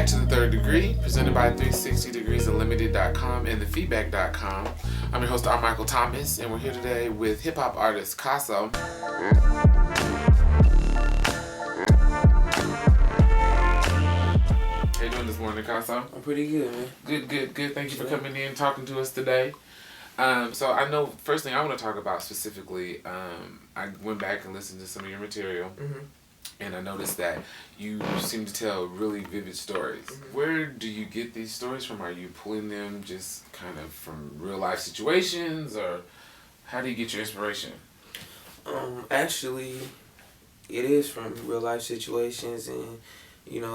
back to the Third Degree, presented by 360degreesunlimited.com and thefeedback.com. I'm your host, Michael Thomas, and we're here today with hip-hop artist Cassow. How you doing this morning, Cassow? I'm pretty good, man. Good. Thank you for coming in and talking to us today. So I know, first thing I want to talk about specifically, I went back and listened to some of your material. Mm-hmm. And I noticed that you seem to tell really vivid stories. Mm-hmm. Where do you get these stories from? Are you pulling them just kind of from real life situations, or how do you get your inspiration? Actually, it is from real life situations, and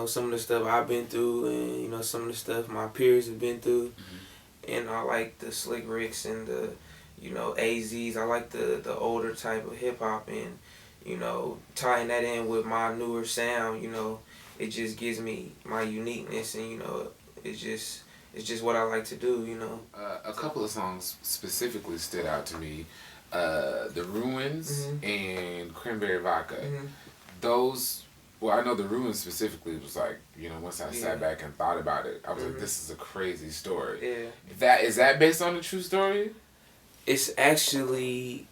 some of the stuff I've been through, and some of the stuff my peers have been through. Mm-hmm. And I like the Slick Ricks and the AZs. I like the older type of hip hop, and tying that in with my newer sound, it just gives me my uniqueness, and it's just what I like to do, A couple of songs specifically stood out to me, The Ruins mm-hmm. and Cranberry Vodka. Mm-hmm. Those, well, I know The Ruins specifically was like, once I sat back and thought about it, I was mm-hmm. like, this is a crazy story. Yeah. Is that based on a true story? It's actually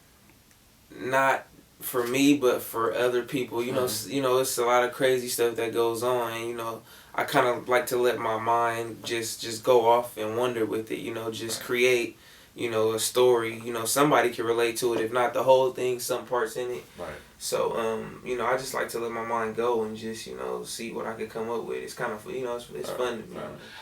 not for me, but for other people, mm-hmm. It's a lot of crazy stuff that goes on, and I kind of like to let my mind just go off and wonder with it, just create, a story, somebody can relate to it, if not the whole thing, some parts in it. Right. So, I just like to let my mind go and just, see what I could come up with. It's kind of, it's fun to me.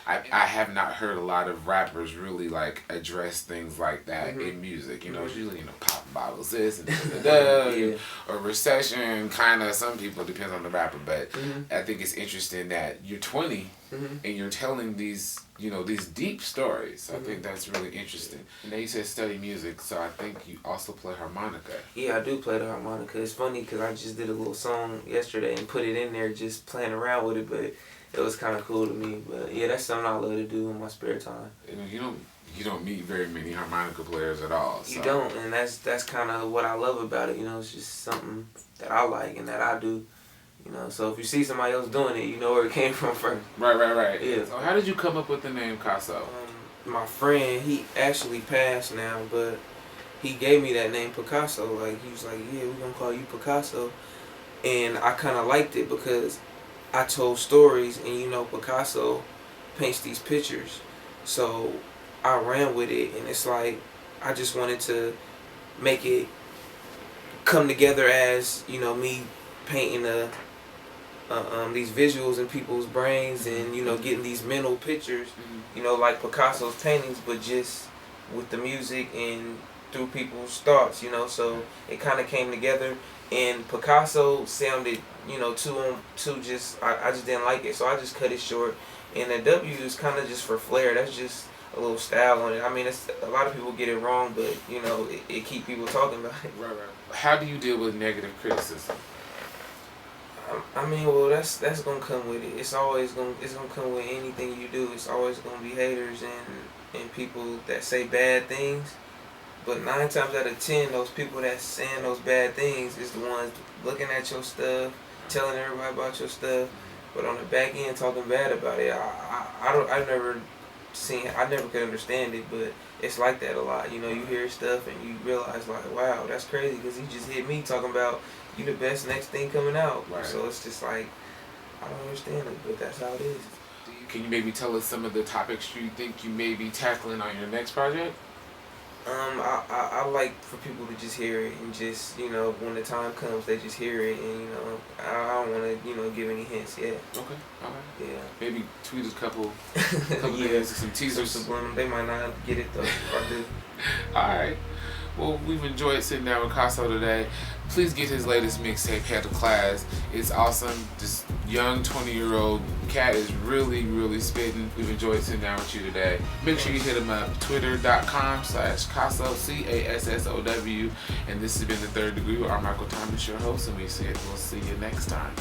Right. I have not heard a lot of rappers really, like, address things like that mm-hmm. in music. Mm-hmm. It's usually, popping bottles this and yeah. or recession, kind of, some people, depends on the rapper. But mm-hmm. I think it's interesting that you're 20 mm-hmm. and you're telling these, these deep stories. Mm-hmm. I think that's really interesting. And then you said study music, so I think you also play harmonica. Yeah, I do play the harmonica. It's funny because I just did a little song yesterday and put it in there just playing around with it, but it was kind of cool to me. But yeah, that's something I love to do in my spare time. You don't meet very many harmonica players at all. So. You don't, and that's kind of what I love about it. It's just something that I like and that I do. So if you see somebody else doing it, you know where it came from first. Right. Yeah. So how did you come up with the name Cassow? My friend, he actually passed now, but he gave me that name Picasso. Like, he was like, yeah, we're going to call you Picasso. And I kind of liked it because I told stories, and Picasso paints these pictures. So I ran with it, and it's like I just wanted to make it come together as, me painting these visuals in people's brains, and getting these mental pictures, like Picasso's paintings, but just with the music and through people's thoughts, so it kind of came together. And Picasso sounded, too just, I just didn't like it, so I just cut it short. And the W is kind of just for flair. That's just a little style on it. I mean, it's a lot of people get it wrong, but it keep people talking about it. Right. How do you deal with negative criticism? I mean, well, that's gonna come with it. It's gonna come with anything you do. It's always gonna be haters and people that say bad things. But 9 times out of 10, those people that's saying those bad things is the ones looking at your stuff, telling everybody about your stuff, but on the back end talking bad about it. I never could understand it, but it's like that a lot. You hear stuff and you realize like, wow, that's crazy because he just hit me talking about you the best next thing coming out. Right. So it's just like, I don't understand it, but that's how it is. Can you maybe tell us some of the topics you think you may be tackling on your next project? I like for people to just hear it and just, when the time comes, they just hear it, and, I don't want to, give any hints yet. Okay, alright. Yeah. Maybe tweet a couple yeah. things, some teasers. They might not get it, though, if I do. Alright. Well, we've enjoyed sitting down with Cassow today. Please get his latest mixtape, Head to Class. It's awesome. This young 20-year-old cat is really, really spitting. We've enjoyed sitting down with you today. Make sure you hit him up, twitter.com/Cassow, CASSOW. And this has been The Third Degree with Michael Thomas, your host, and we said we'll see you next time.